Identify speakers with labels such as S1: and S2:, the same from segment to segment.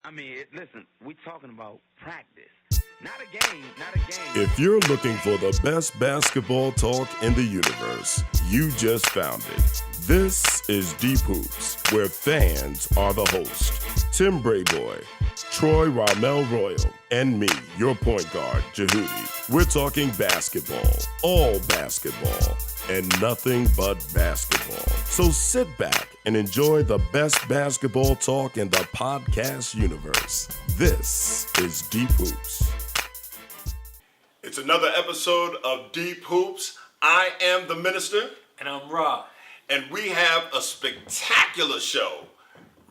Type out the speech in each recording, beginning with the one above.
S1: I mean, listen, we talking about practice. Not a game, not a game.
S2: If you're looking for the best basketball talk in the universe, you just found it. This is Deep Hoops, where fans are the host. Tim Brayboy, Troy Ramel Royal, and me, your point guard, Jehudi. We're talking basketball, all basketball, and nothing but basketball. So sit back and enjoy the best basketball talk in the podcast universe. This is Deep Hoops.
S3: It's another episode of Deep Hoops. I am the minister.
S4: And I'm Rob.
S3: And we have a spectacular show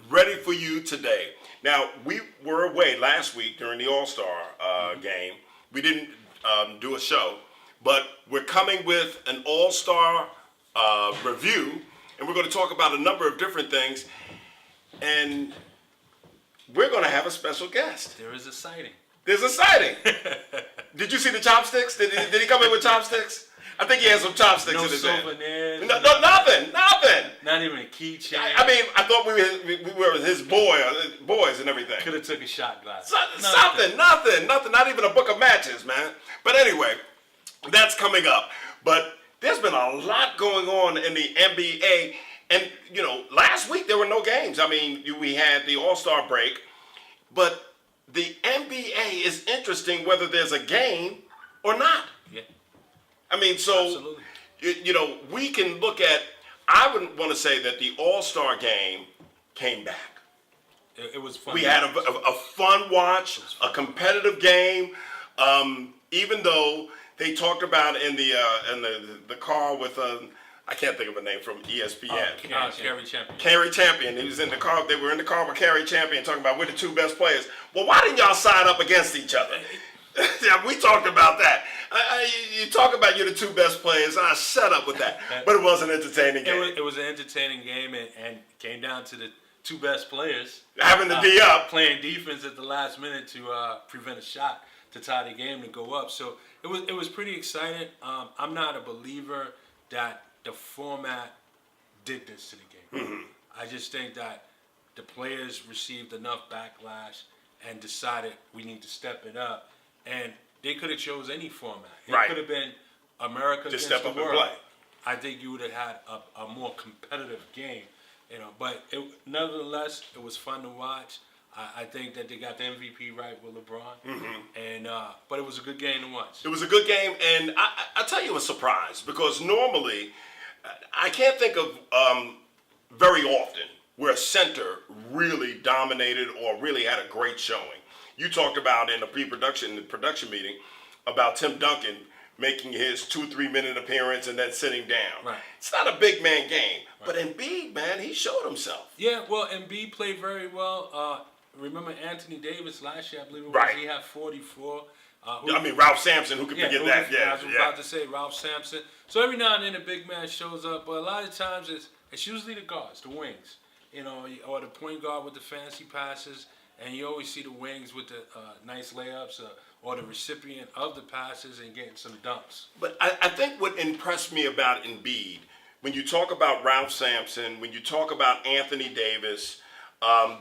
S3: ready for you today. Now, we were away last week during the All-Star game. We didn't do a show, but we're coming with an All-Star review, and we're going to talk about a number of different things. And we're going to have a special guest.
S4: There is a sighting.
S3: There's a sighting. Did you see the chopsticks? Did he come in with chopsticks? I think he has some chopsticks in his hand.
S4: Souvenirs.
S3: No, nothing.
S4: Not even a keychain.
S3: I mean, I thought we were his boys and everything.
S4: Could have took a shot glass.
S3: Nothing. Not even a book of matches, man. But anyway, that's coming up. But there's been a lot going on in the NBA. And, last week there were no games. I mean, we had the All-Star break. But the NBA is interesting whether there's a game or not.
S4: Yeah.
S3: I mean, so,
S4: absolutely.
S3: We can look at, I would want to say that the All-Star game came back.
S4: It was fun.
S3: We had a fun watch, a competitive game, even though they talked about in the car with, I can't think of a name from ESPN.
S4: Kerry Champion.
S3: Kerry Champion. He was in the car. They were in the car with Kerry Champion talking about we're the two best players. Well, why didn't y'all sign up against each other? Yeah, we talked about that. You talk about you're the two best players. Shut up with that. But it was an entertaining game.
S4: It was an entertaining game and came down to the two best players
S3: having to D up,
S4: playing defense at the last minute to prevent a shot to tie the game to go up. So it was pretty exciting. I'm not a believer that the format did this to the game. Mm-hmm. I just think that the players received enough backlash and decided we need to step it up. And they could have chose any format. It could have been America
S3: just
S4: against
S3: step
S4: the
S3: up
S4: world.
S3: And play.
S4: I think you would have had a more competitive game, But nonetheless, it was fun to watch. I think that they got the MVP right with LeBron, and but it was a good game to watch.
S3: It was a good game, and I'll tell you a surprise because normally I can't think of very often where a center really dominated or really had a great showing. You talked about in the production meeting about Tim Duncan making his 2-3 minute appearance and then sitting down.
S4: Right.
S3: It's not a big man game, but Embiid, man, he showed himself.
S4: Yeah, well, Embiid played very well. Remember Anthony Davis last year, I believe it was.
S3: Right.
S4: He had 44.
S3: Ralph Sampson, who could forget that? Yeah,
S4: I was about to say Ralph Sampson. So every now and then a big man shows up, but a lot of times it's usually the guards, the wings, or the point guard with the fancy passes. And you always see the wings with the nice layups or the recipient of the passes and getting some dunks.
S3: But I think what impressed me about Embiid, when you talk about Ralph Sampson, when you talk about Anthony Davis,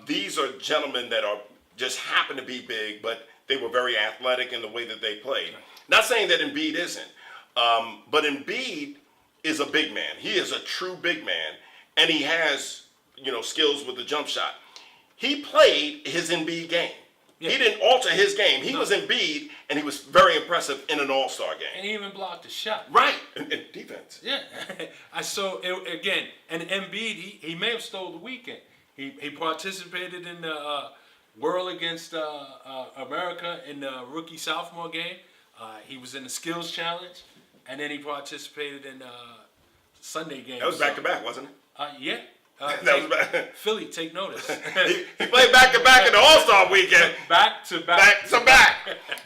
S3: these are gentlemen that are just happen to be big, but they were very athletic in the way that they played. Right. Not saying that Embiid isn't, but Embiid is a big man. He is a true big man, and he has skills with the jump shot. He played his Embiid game. Yeah. He didn't alter his game. He was Embiid, and he was very impressive in an All-Star game.
S4: And he even blocked a shot.
S3: Right, in defense.
S4: Yeah. Again, and Embiid, he may have stole the weekend. He participated in the World against America in the rookie-sophomore game. He was in the skills challenge, and then he participated in the Sunday game.
S3: That was back-to-back, wasn't it?
S4: Yeah. Philly, take notice.
S3: he played back-to-back in the All-Star weekend.
S4: Back-to-back.
S3: Back-to-back.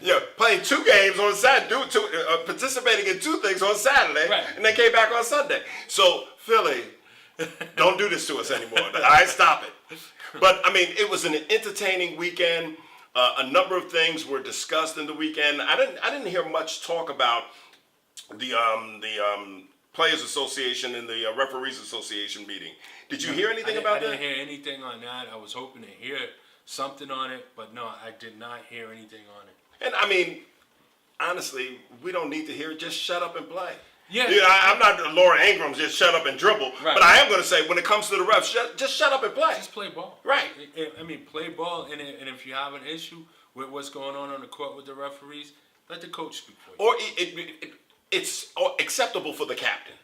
S3: Yeah, playing 2 games on Saturday, participating in 2 things on Saturday,
S4: right.
S3: And then came back on Sunday. So, Philly, don't do this to us anymore. All right, stop it. But, I mean, it was an entertaining weekend. A number of things were discussed in the weekend. I didn't hear much talk about the Players Association and the Referees Association meeting. Did you hear anything about that?
S4: I didn't hear anything on that. I was hoping to hear something on it, but no, I did not hear anything on it.
S3: And I mean, honestly, we don't need to hear it. Just shut up and play.
S4: Yeah.
S3: I'm not Laura Ingram's just shut up and dribble.
S4: Right.
S3: But I am going to say, when it comes to the refs, just shut up and play.
S4: Just play ball.
S3: Right.
S4: I mean, play ball, and if you have an issue with what's going on the court with the referees, let the coach speak for you.
S3: Or it's acceptable for the captain.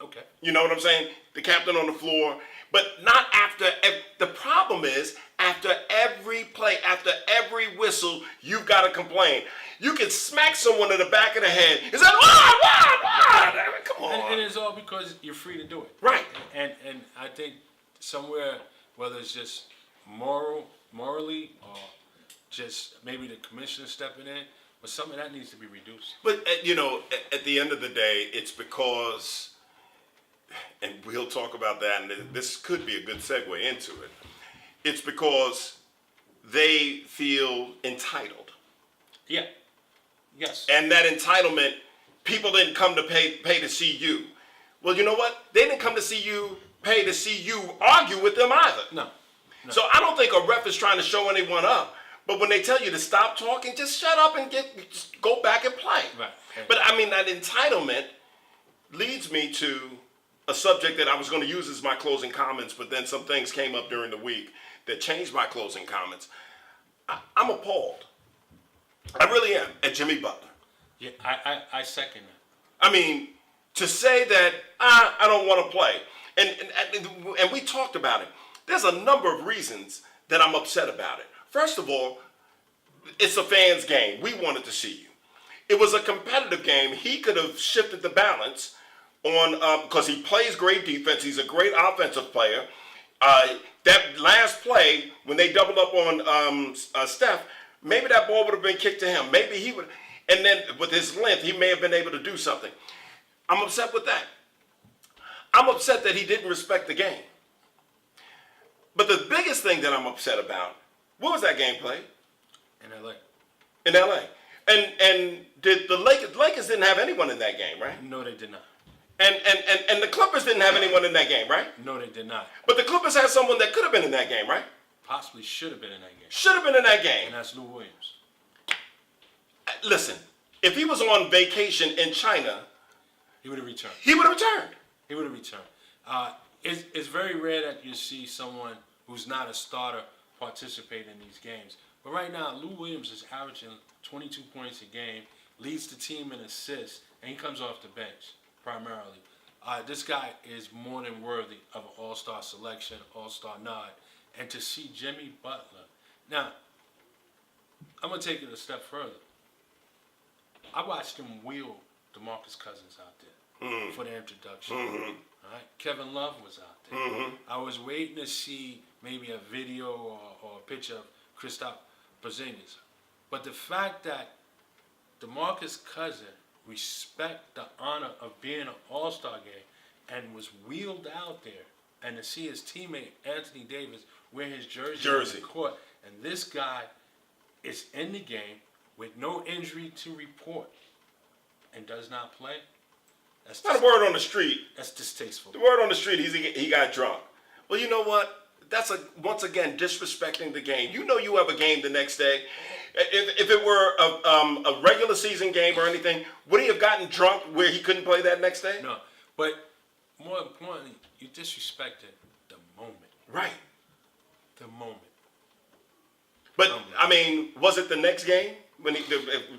S4: Okay.
S3: You know what I'm saying? The captain on the floor. But not after. The problem is, after every play, after every whistle, you've got to complain. You can smack someone in the back of the head. It's like, what? Come on.
S4: And it's all because you're free to do it.
S3: Right.
S4: And I think somewhere, whether it's just morally, or just maybe the commissioner stepping in, but some of that needs to be reduced.
S3: But, at the end of the day, it's because, and we'll talk about that, and this could be a good segue into it. It's because they feel entitled.
S4: Yeah. Yes.
S3: And that entitlement, people didn't come to pay to see you. Well, you know what? They didn't come to see you, pay to see you argue with them either.
S4: No.
S3: So I don't think a ref is trying to show anyone up. But when they tell you to stop talking, just shut up and just go back and play.
S4: Right.
S3: But I mean, that entitlement leads me to a subject that I was going to use as my closing comments, but then some things came up during the week that changed my closing comments. I'm appalled. I really am, at Jimmy Butler.
S4: Yeah, I second that.
S3: I mean, to say that I don't want to play, and we talked about it. There's a number of reasons that I'm upset about it. First of all, it's a fans' game. We wanted to see you. It was a competitive game. He could have shifted the balance on because he plays great defense. He's a great offensive player. That last play when they doubled up on Steph, maybe that ball would have been kicked to him. Maybe he would, and then with his length, he may have been able to do something. I'm upset with that. I'm upset that he didn't respect the game. But the biggest thing that I'm upset about, what was that game played?
S4: In L.A.
S3: In L.A. And did the Lakers didn't have anyone in that game, right?
S4: No, they did not.
S3: And the Clippers didn't have anyone in that game, right?
S4: No, they did not.
S3: But the Clippers had someone that could have been in that game, right?
S4: Possibly should have been in that game.
S3: Should have been in that game.
S4: And that's Lou Williams.
S3: Listen, if he was on vacation in China,
S4: he would have returned.
S3: He would have returned.
S4: He would have returned. It's very rare that you see someone who's not a starter participate in these games. But right now, Lou Williams is averaging 22 points a game, leads the team in assists, and he comes off the bench primarily. This guy is more than worthy of an all-star selection, all-star nod. And to see Jimmy Butler. Now, I'm going to take it a step further. I watched him wheel DeMarcus Cousins out there for the introduction. All right? Kevin Love was out there. I was waiting to see maybe a video or a picture of Kristaps Porzingis. But the fact that DeMarcus Cousins respect the honor of being an all-star game and was wheeled out there, and to see his teammate Anthony Davis wear his jersey on the court, and this guy is in the game with no injury to report and does not play. That's
S3: not a word on the street.
S4: That's distasteful.
S3: The word on the street, he got drunk. Well, you know what? That's once again disrespecting the game. You know you have a game the next day. If it were a regular season game or anything, would he have gotten drunk where he couldn't play that next day?
S4: No. But more importantly, you disrespected the moment.
S3: Right.
S4: The moment.
S3: But, I mean, was it the next game? When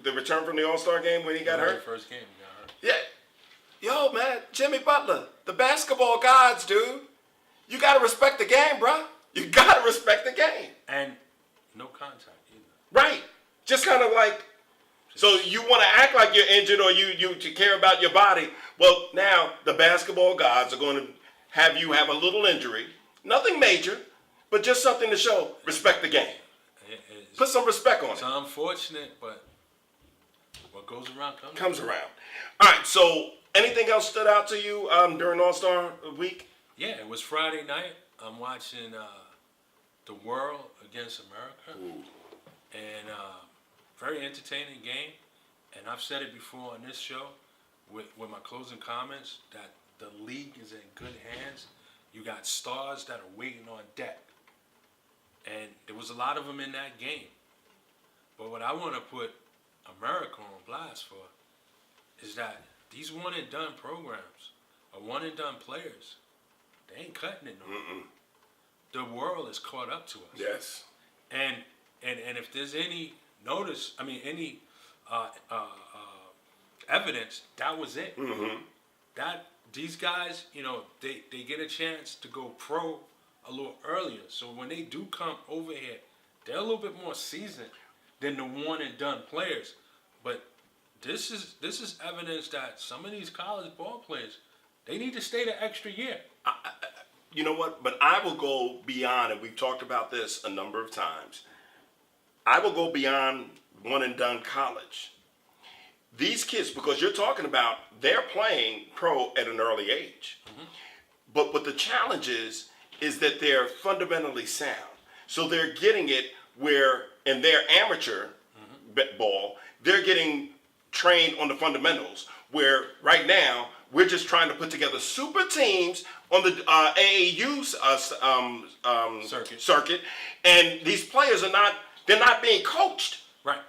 S3: the return from the All-Star game when he got hurt?
S4: The first game he got hurt.
S3: Yeah. Yo, man, Jimmy Butler, the basketball gods, dude. You got to respect the game, bro. You got to respect the game.
S4: And no contact either.
S3: Right. Just kind of like, so you want to act like you're injured or you care about your body. Well, now the basketball gods are going to have you have a little injury. Nothing major, but just something to show respect the game. Put some respect on it.
S4: It's unfortunate, but what goes around
S3: comes around. All right, so anything else stood out to you during All-Star Week?
S4: Yeah, it was Friday night. I'm watching The World Against America.
S3: Ooh.
S4: And very entertaining game. And I've said it before on this show with my closing comments that the league is in good hands. You got stars that are waiting on deck. And there was a lot of them in that game. But what I want to put America on blast for is that these one-and-done programs or one-and-done players, they ain't cutting it no more. The world is caught up to us.
S3: Yes.
S4: And if there's any evidence, that was it. That these guys, they get a chance to go pro a little earlier. So when they do come over here, they're a little bit more seasoned than the one and done players. But this is evidence that some of these college ball players, they need to stay the extra year.
S3: You know what? But I will go beyond, and we've talked about this a number of times. I will go beyond one and done college. These kids, because you're talking about, they're playing pro at an early age. But what the challenge is that they're fundamentally sound. So they're getting it where in their amateur ball, they're getting trained on the fundamentals, where right now we're just trying to put together super teams on the AAU circuit, and these players they're not being coached.
S4: Right.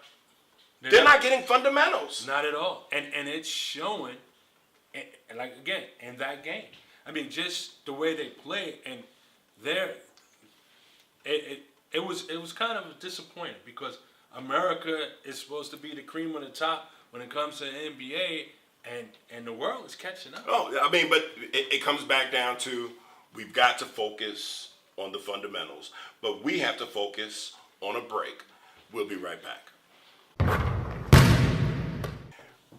S3: They're not getting fundamentals.
S4: Not at all. And it's showing, and like, again, in that game. I mean, just the way they play, and it was kind of disappointing because America is supposed to be the cream on the top when it comes to the NBA, and the world is catching up.
S3: Oh, I mean, but it comes back down to we've got to focus on the fundamentals, but we have to focus on a break. We'll be right back.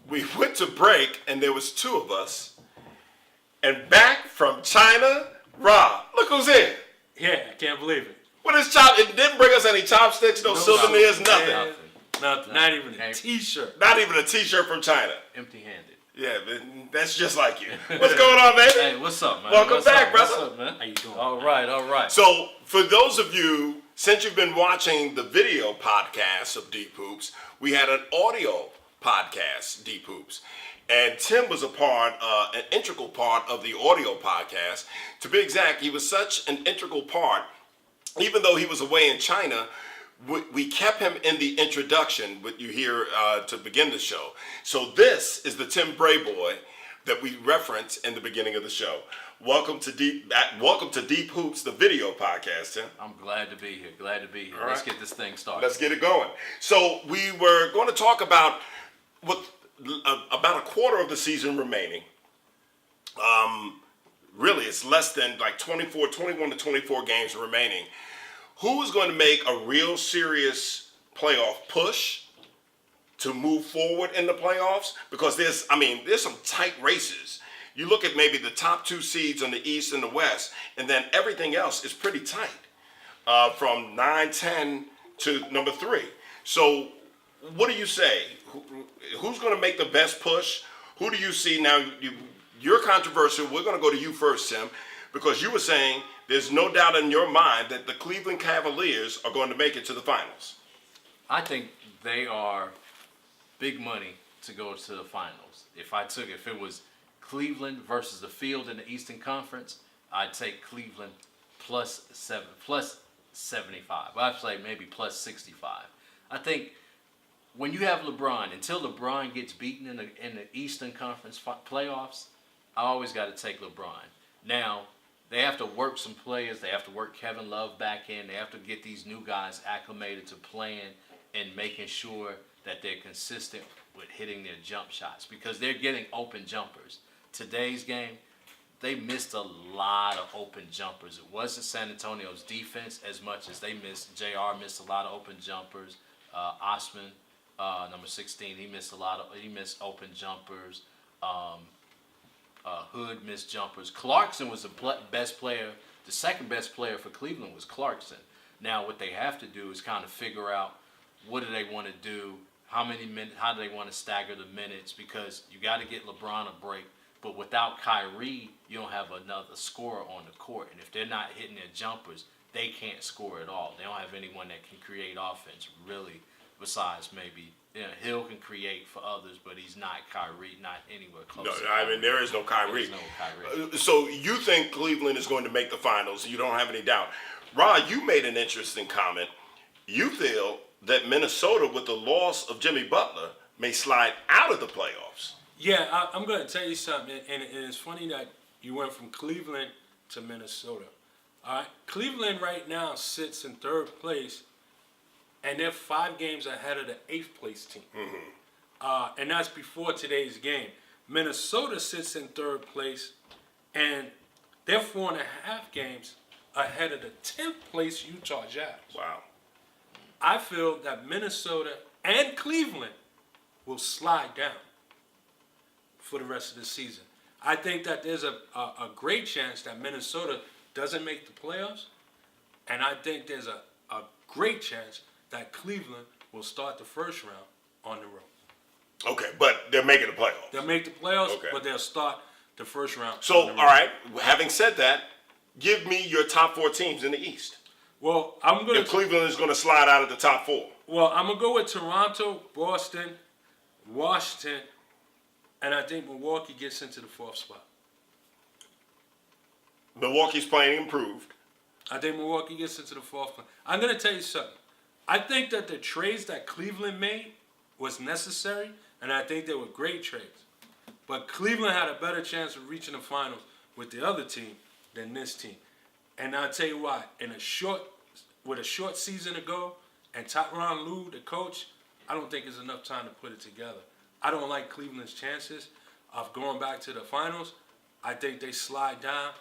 S3: We went to break, and there was two of us, and back from China, Rob. Look who's here.
S4: Yeah, I can't believe it.
S3: What is chop? It didn't bring us any chopsticks, no souvenirs, nothing.
S4: Nothing. Not even a T-shirt.
S3: Not even a T-shirt from China.
S5: Empty-handed.
S3: Yeah, that's just like you. What's going on, baby?
S5: Hey, what's up, man?
S3: Welcome back, brother.
S5: What's up, man?
S4: How you doing?
S5: All right.
S3: So, for those of you, since you've been watching the video podcast of Deep Hoops, we had an audio podcast, Deep Hoops. And Tim was an integral part of the audio podcast. To be exact, he was such an integral part, even though he was away in China, we kept him in the introduction, what you hear to begin the show. So this is the Tim Brayboy that we reference in the beginning of the show. Welcome to Deep Hoops, the video podcast, Tim.
S5: I'm glad to be here.
S3: All
S5: Let's
S3: right.
S5: get this thing started.
S3: Let's get it going. So we were going to talk about about a quarter of the season remaining. Really, it's less than like 21 to 24 games remaining. Who is going to make a real serious playoff push to move forward in the playoffs? Because there's some tight races. You look at maybe the top two seeds in the East and the West, and then everything else is pretty tight, from 9-10 to number 3. So what do you say? Who's going to make the best push? Who do you see now? You're controversial. We're going to go to you first, Tim, because you were saying there's no doubt in your mind that the Cleveland Cavaliers are going to make it to the finals.
S5: I think they are big money to go to the finals. If it was Cleveland versus the field in the Eastern Conference, I'd take Cleveland plus 75. I'd say maybe plus 65. I think when you have LeBron, until LeBron gets beaten in the Eastern Conference playoffs, I always got to take LeBron. Now, they have to work some players. They have to work Kevin Love back in. They have to get these new guys acclimated to playing and making sure that they're consistent with hitting their jump shots because they're getting open jumpers. Today's game, they missed a lot of open jumpers. It wasn't San Antonio's defense as much as they missed. JR missed a lot of open jumpers. Osman, number 16, he missed open jumpers. Hood missed jumpers. Clarkson was the best player. The second best player for Cleveland was Clarkson. Now what they have to do is kind of figure out what do they want to do, how do they want to stagger the minutes, because you got to get LeBron a break. But without Kyrie, you don't have another scorer on the court. And if they're not hitting their jumpers, they can't score at all. They don't have anyone that can create offense, really. besides maybe Hill can create for others, but he's not Kyrie, not anywhere close.
S3: No,
S5: to
S3: I
S5: Kyrie.
S3: mean, there is no Kyrie.
S5: There is no Kyrie.
S3: So you think Cleveland is going to make the finals? You don't have any doubt. Rod, you made an interesting comment. You feel that Minnesota, with the loss of Jimmy Butler, may slide out of the playoffs.
S4: Yeah, I'm going to tell you something, and it's funny that you went from Cleveland to Minnesota. All right, Cleveland right now sits in third place, and they're 5 games ahead of the 8th place team. And that's before today's game. Minnesota sits in third place, and they're 4.5 games ahead of the 10th place Utah Jazz.
S3: Wow.
S4: I feel that Minnesota and Cleveland will slide down for the rest of the season. I think that there's a great chance that Minnesota doesn't make the playoffs, and I think there's a great chance that Cleveland will start the first round on the road.
S3: Okay, but they're making the playoffs.
S4: They'll make the playoffs,
S3: Okay.
S4: but they'll start the first round.
S3: So,
S4: on the road.
S3: all right, having said that, give me your top 4 teams in the East.
S4: Well, I'm gonna
S3: If Cleveland is going to slide out of the top 4.
S4: I'm gonna go with Toronto, Boston, Washington, and I think Milwaukee gets into the 4th spot.
S3: Milwaukee's playing improved.
S4: I think Milwaukee gets into the 4th spot. I'm gonna tell you something. I think that the trades that Cleveland made was necessary, and I think they were great trades. But Cleveland had a better chance of reaching the finals with the other team than this team. And I'll tell you why. With a short season to go, and Tyronn Lue, the coach, I don't think there's enough time to put it together. I don't like Cleveland's chances of going back to the finals. I think they slide down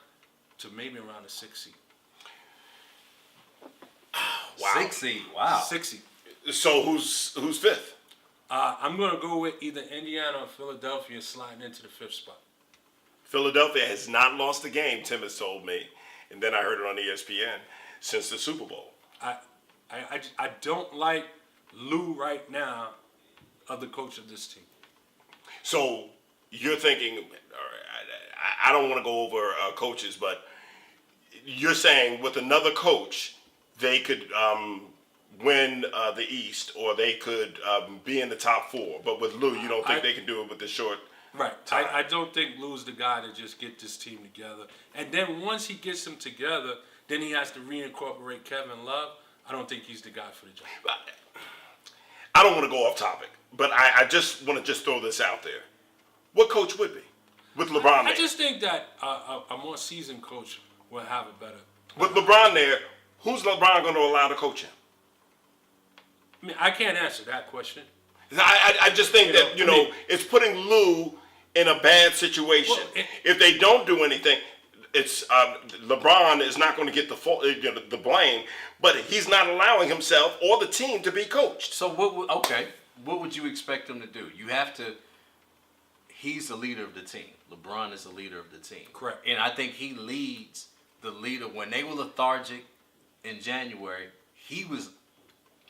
S4: to maybe around the 6th seed.
S3: Wow.
S5: 6 seed. Wow.
S4: 6th seed.
S3: So who's 5th?
S4: I'm going to go with either Indiana or Philadelphia sliding into the 5th spot.
S3: Philadelphia has not lost a game, Tim has told me, and then I heard it on ESPN, since the Super Bowl.
S4: I don't like Lou right now of the coach of this team.
S3: So you're thinking, all right, I don't want to go over coaches, but you're saying with another coach, they could win the East, or they could be in the top 4. But with Lou, you don't think they can do it with the short time?
S4: I don't think Lou's the guy to just get this team together. And then once he gets them together, then he has to reincorporate Kevin Love. I don't think he's the guy for the job.
S3: I don't want to go off topic, but I just want to throw this out there. What coach would be with LeBron there?
S4: I just think that a more seasoned coach will have a better.
S3: With LeBron there, who's LeBron going to allow to coach him?
S4: I mean, I can't answer that question.
S3: I just think that, it's putting Lou in a bad situation.
S4: Well,
S3: if they don't do anything, it's LeBron is not going to get the blame, but he's not allowing himself or the team to be coached.
S5: So what would you expect him to do? You have to. He's the leader of the team. LeBron is the leader of the team.
S4: Correct.
S5: And I think he leads the leader. When they were lethargic in January, he was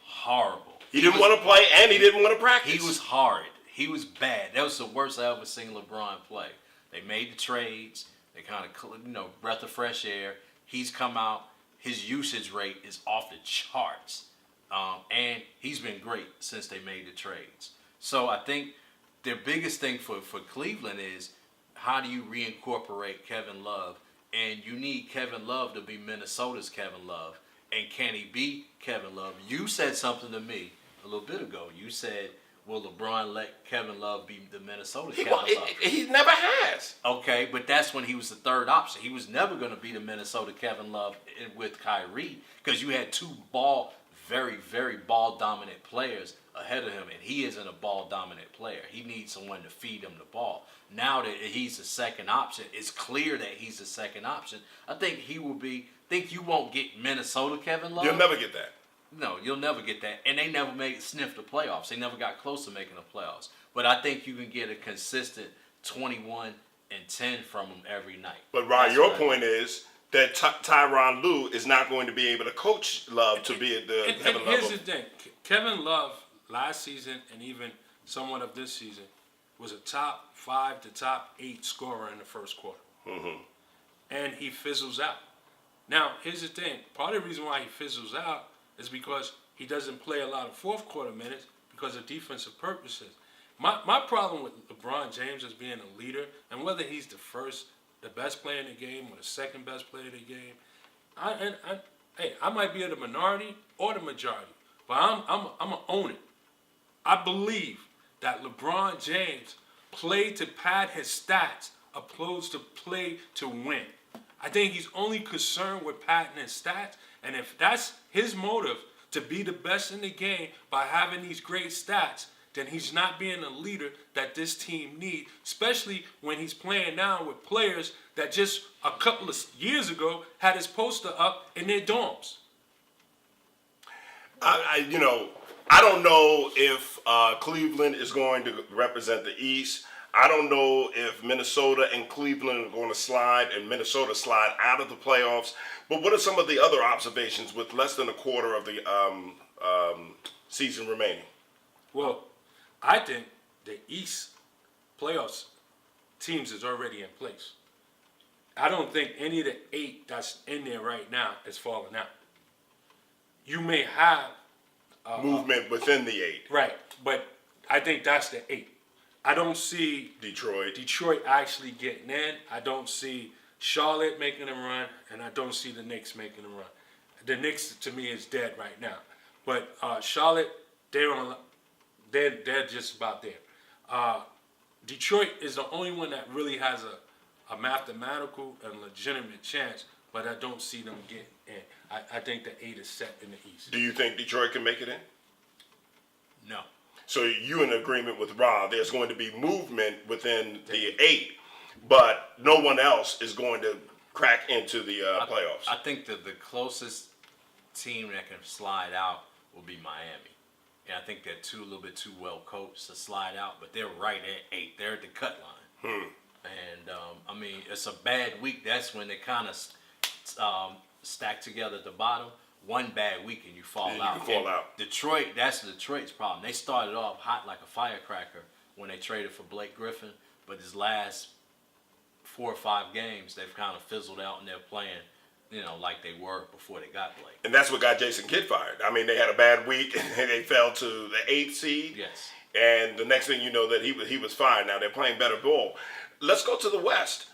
S5: horrible.
S3: He didn't want to play, and he didn't want to practice.
S5: He was hard. He was bad. That was the worst I ever seen LeBron play. They made the trades. They kind of, breath of fresh air. He's come out. His usage rate is off the charts. And he's been great since they made the trades. So I think their biggest thing for Cleveland is how do you reincorporate Kevin Love? And you need Kevin Love to be Minnesota's Kevin Love. And can he be Kevin Love? You said something to me a little bit ago. You said, will LeBron let Kevin Love be the Minnesota Kevin Love?
S3: He never has.
S5: Okay, but that's when he was the third option. He was never going to be the Minnesota Kevin Love with Kyrie, because you had 2 very, very ball-dominant players ahead of him, and he isn't a ball-dominant player. He needs someone to feed him the ball. Now that he's the second option, it's clear that he's the second option. I think he will be. Think you won't get Minnesota Kevin Love?
S3: You'll never get that.
S5: No, you'll never get that. And they never sniffed the playoffs. They never got close to making the playoffs. But I think you can get a consistent 21-10 from them every night.
S3: But Rod, your point is that Tyronn Lue is not going to be able to coach Love to be at the Kevin Love.
S4: Here's the thing. Kevin Love last season and even somewhat of this season was a top 5 to top 8 scorer in the first quarter.
S3: Mm-hmm.
S4: And he fizzles out. Now, here's the thing. Part of the reason why he fizzles out is because he doesn't play a lot of fourth quarter minutes because of defensive purposes. My problem with LeBron James as being a leader, and whether he's the best player in the game or the second best player in the game, I might be in the minority or the majority, but I'm gonna own it. I believe that LeBron James played to pad his stats opposed to play to win. I think he's only concerned with padding his stats, and if that's his motive to be the best in the game by having these great stats, then he's not being the leader that this team needs, especially when he's playing now with players that just a couple of years ago had his poster up in their dorms.
S3: I don't know if Cleveland is going to represent the East. I don't know if Minnesota and Cleveland are going to slide and Minnesota slide out of the playoffs. But what are some of the other observations with less than a quarter of the season remaining?
S4: Well, I think the East playoffs teams is already in place. I don't think any of the 8 that's in there right now is falling out. You may have
S3: movement within the 8.
S4: Right, but I think that's the 8. I don't see Detroit actually getting in. I don't see Charlotte making a run, and I don't see the Knicks making a run. The Knicks, to me, is dead right now. But Charlotte, they're just about there. Detroit is the only one that really has a mathematical and legitimate chance, but I don't see them getting in. I think the 8 is set in the East.
S3: Do you think Detroit can make it in?
S5: No.
S3: So you in agreement with Rob, there's going to be movement within the 8, but no one else is going to crack into the playoffs.
S5: I think that the closest team that can slide out will be Miami. And I think they're a little bit too well coached to slide out, but they're right at 8. They're at the cut line. And, it's a bad week. That's when they kind of stack together at the bottom. One bad week and you fall out.
S3: You fall out.
S5: Detroit, that's Detroit's problem. They started off hot like a firecracker when they traded for Blake Griffin, but his last 4 or 5 games, they've kind of fizzled out and they're playing, like they were before they got Blake.
S3: And that's what got Jason Kidd fired. I mean, they had a bad week and they fell to the 8th seed.
S5: Yes.
S3: And the next thing you know, that he was fired. Now they're playing better ball. Let's go to the West.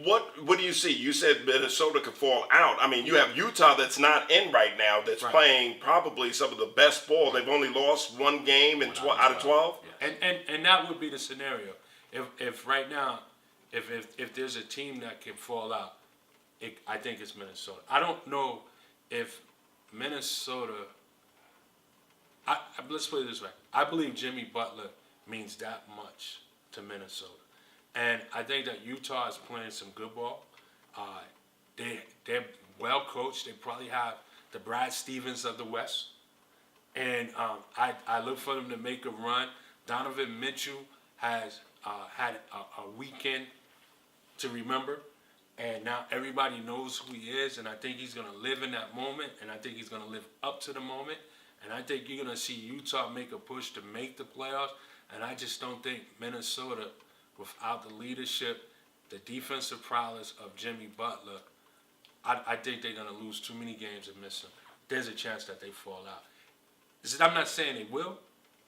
S3: What do you see? You said Minnesota could fall out. I mean, you have Utah that's not in right now that's playing probably some of the best ball. They've only lost 1 game out of 12.
S4: Yeah. And that would be the scenario. If right now, if there's a team that can fall out, I think it's Minnesota. I don't know if Minnesota. Let's put it this way. I believe Jimmy Butler means that much to Minnesota. And I think that Utah is playing some good ball. They're well coached. They probably have the Brad Stevens of the West. And I look for them to make a run. Donovan Mitchell has had a weekend to remember. And now everybody knows who he is. And I think he's going to live in that moment. And I think he's going to live up to the moment. And I think you're going to see Utah make a push to make the playoffs. And I just don't think Minnesota, without the leadership, the defensive prowess of Jimmy Butler, I think they're going to lose too many games and miss them. There's a chance that they fall out. I'm not saying they will,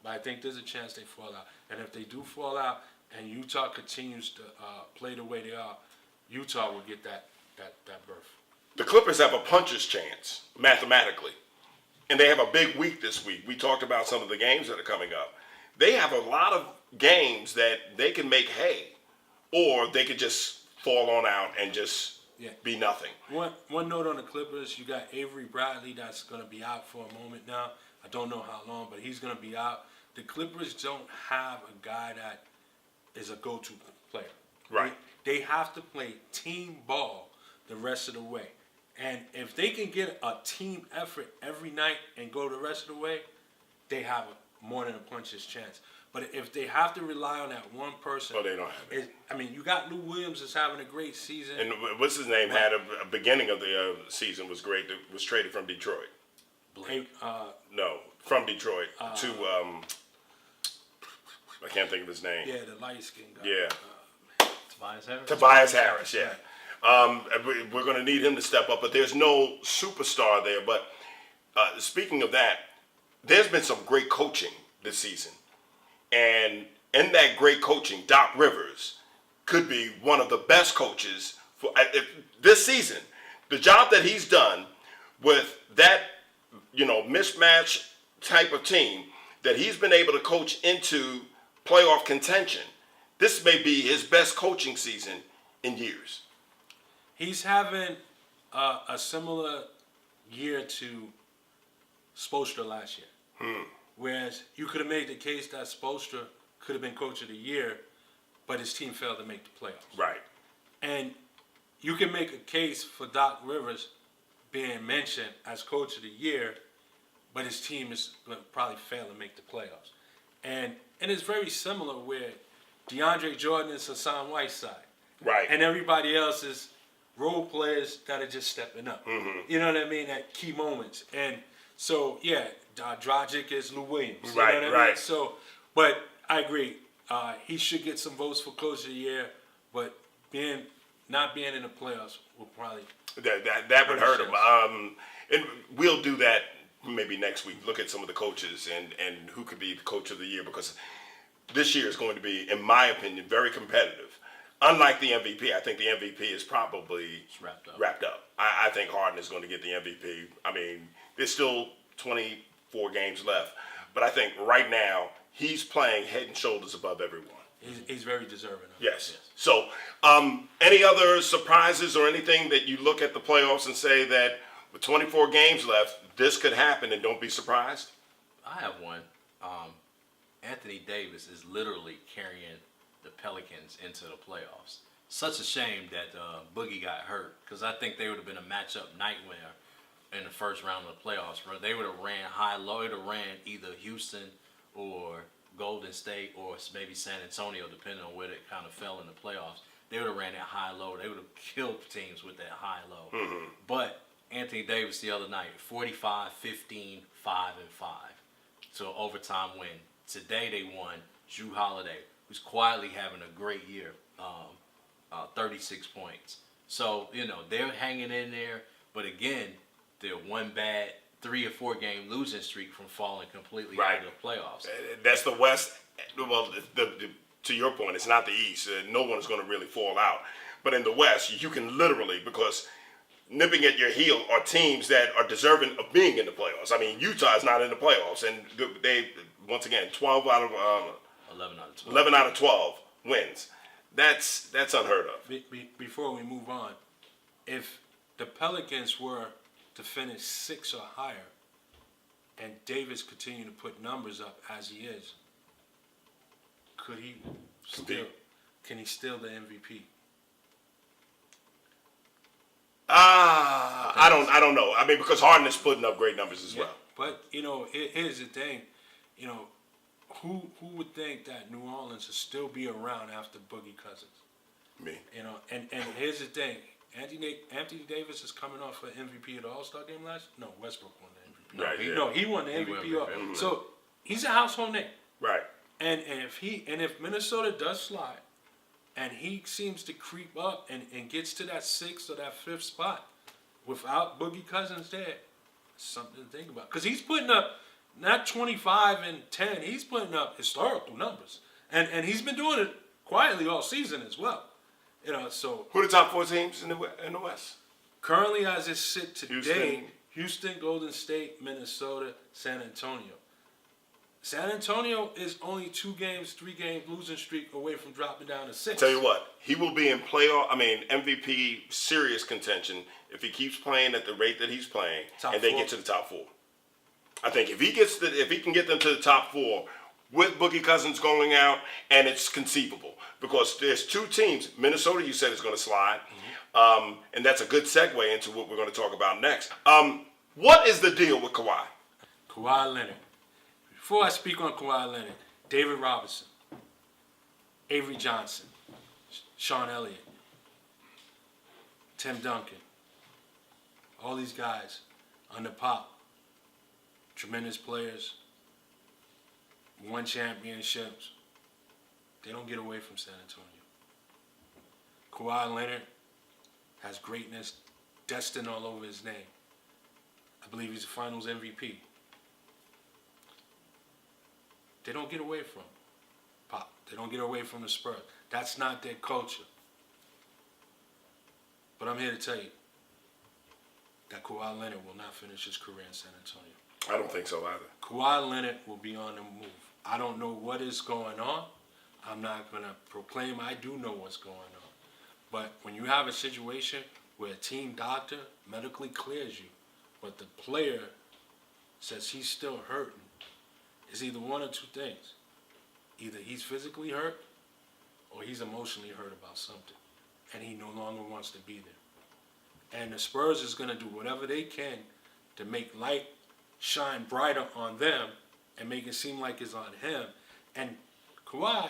S4: but I think there's a chance they fall out. And if they do fall out and Utah continues to play the way they are, Utah will get that berth.
S3: The Clippers have a puncher's chance, mathematically. And they have a big week this week. We talked about some of the games that are coming up. They have a lot of games that they can make hay, or they could just fall on out and just be nothing.
S4: One note on the Clippers, you got Avery Bradley that's going to be out for a moment now. I don't know how long, but he's going to be out. The Clippers don't have a guy that is a go-to player.
S3: Right.
S4: They have to play team ball the rest of the way. And if they can get a team effort every night and go the rest of the way, they have more than a puncher's chance. But if they have to rely on that one person,
S3: they don't have it.
S4: You got Lou Williams that's having a great season.
S3: And what's his name had a beginning of the season was great. That was traded from Detroit.
S4: Blake.
S3: No, from Detroit to I can't think of his name.
S4: Yeah, the light skinned guy.
S3: Yeah.
S5: Tobias Harris?
S3: Harris, yeah. We're going to need him to step up, but there's no superstar there. But speaking of that, there's been some great coaching this season. And in that great coaching, Doc Rivers could be one of the best coaches for this season. The job that he's done with that, mismatch type of team that he's been able to coach into playoff contention. This may be his best coaching season in years.
S4: He's having a similar year to Spoelstra last year. Whereas you could have made the case that Spoelstra could have been coach of the year, but his team failed to make the playoffs.
S3: Right.
S4: And you can make a case for Doc Rivers being mentioned as coach of the year, but his team is going to probably fail to make the playoffs. And it's very similar where DeAndre Jordan is Hassan Whiteside.
S3: Right.
S4: And everybody else is role players that are just stepping up. You know what I mean? At key moments. And so, yeah, Dragic is Lou Williams. You
S3: Right,
S4: know what I mean?
S3: right.
S4: So, but I agree. He should get some votes for coach of the year, but not being in the playoffs will probably...
S3: That would hurt him. And we'll do that maybe next week. Look at some of the coaches and who could be the coach of the year, because this year is going to be, in my opinion, very competitive. Unlike the MVP, I think the MVP is probably wrapped up. I think Harden is going to get the MVP. I mean, there's still 24 games left, but I think right now he's playing head and shoulders above everyone.
S4: He's very deserving of it.
S3: Yes. So, any other surprises or anything that you look at the playoffs and say that with 24 games left, this could happen and don't be surprised?
S5: I have one. Anthony Davis is literally carrying the Pelicans into the playoffs. Such a shame that Boogie got hurt, because I think they would have been a matchup nightmare in the first round of the playoffs. They would have ran high-low. They would have ran either Houston or Golden State or maybe San Antonio, depending on where it kind of fell in the playoffs. They would have ran that high-low. They would have killed teams with that high-low. But Anthony Davis the other night, 45, 15, 5, and 5. So overtime win. Today they won. Jrue Holiday, who's quietly having a great year, 36 points. So, they're hanging in there. But again, they're one bad 3 or 4 game losing streak from falling completely out of the playoffs.
S3: That's the West. Well, to your point, it's not the East. No one is going to really fall out. But in the West, you can literally, because nipping at your heel are teams that are deserving of being in the playoffs. I mean, Utah is not in the playoffs, and they, once again, 11 out of 12. 11 out of 12 wins. That's unheard of.
S4: Before we move on, if the Pelicans were to finish 6 or higher, and Davis continue to put numbers up as he is, can he steal the MVP?
S3: I don't know. I mean, because Harden is putting up great numbers as well.
S4: But here's the thing. Who would think that New Orleans would still be around after Boogie Cousins?
S3: Me.
S4: And here's the thing. Anthony Davis is coming off an MVP at the All-Star game No, Westbrook won the MVP.
S3: Right.
S4: He won the MVP. So he's a household name.
S3: Right.
S4: And if Minnesota does slide, and he seems to creep up and gets to that 6th or that 5th spot without Boogie Cousins there, something to think about. Because he's putting up not 25 and 10, he's putting up historical numbers. And he's been doing it quietly all season as well. So
S3: who are the top 4 teams in the West?
S4: Currently, as it sit today, Houston, Golden State, Minnesota, San Antonio. San Antonio is only 2 games, 3 games losing streak away from dropping down to 6.
S3: Tell you what, he will be in MVP serious contention if he keeps playing at the rate that he's playing,
S4: Top
S3: and they
S4: 4.
S3: get to the top 4. I think if he can get them to the top 4 with Boogie Cousins going out, and it's conceivable because there's 2 teams. Minnesota, you said, is going to slide, and that's a good segue into what we're going to talk about next. What is the deal with Kawhi?
S4: Kawhi Leonard. Before I speak on Kawhi Leonard, David Robinson, Avery Johnson, Sean Elliott, Tim Duncan, all these guys on the pop, tremendous players, won championships. They don't get away from San Antonio. Kawhi Leonard has greatness destined all over his name. I believe he's a Finals MVP. They don't get away from Pop. They don't get away from the Spurs. That's not their culture. But I'm here to tell you that Kawhi Leonard will not finish his career in San Antonio.
S3: I don't think so either.
S4: Kawhi Leonard will be on the move. I don't know what is going on. I'm not going to proclaim I do know what's going on. But when you have a situation where a team doctor medically clears you, but the player says he's still hurting, it's either one or two things. Either he's physically hurt or he's emotionally hurt about something, and he no longer wants to be there. And the Spurs is going to do whatever they can to make light shine brighter on them and make it seem like it's on him. And Kawhi,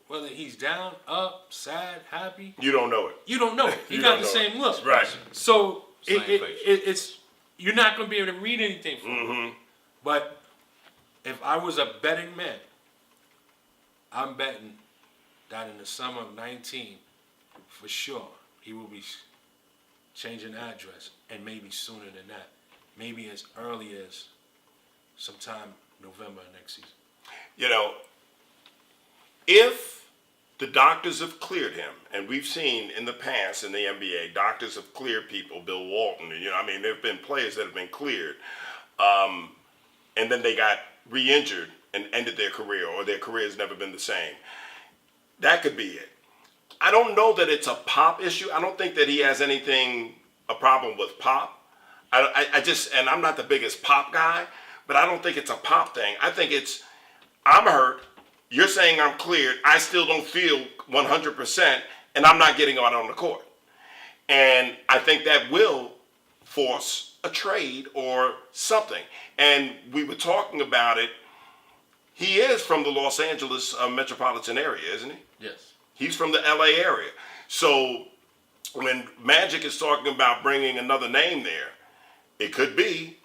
S4: whether he's down, up, sad, happy,
S3: You don't know it.
S4: you don't know. He
S3: You
S4: got
S3: don't
S4: the
S3: know
S4: same
S3: it.
S4: look.
S3: Right.
S4: So
S5: Same
S4: it's you're not going to be able to read anything from him.
S3: Mm-hmm.
S4: But if I was a betting man, I'm betting that in the summer of 19, for sure, he will be changing address, and maybe sooner than that. Maybe as early as sometime November next season.
S3: You know, if the doctors have cleared him, and we've seen in the past in the NBA, doctors have cleared people, Bill Walton, there have been players that have been cleared, and then they got re-injured and ended their career, or their career has never been the same. That could be it. I don't know that it's a Pop issue. I don't think that he has a problem with Pop. And I'm not the biggest Pop guy, but I don't think it's a Pop thing. I think it's, I'm hurt, you're saying I'm cleared, I still don't feel 100%, and I'm not getting out on the court. And I think that will force a trade or something. And we were talking about it. He is from the Los Angeles metropolitan area, isn't he?
S5: Yes.
S3: He's from the LA area. So when Magic is talking about bringing another name there, it could be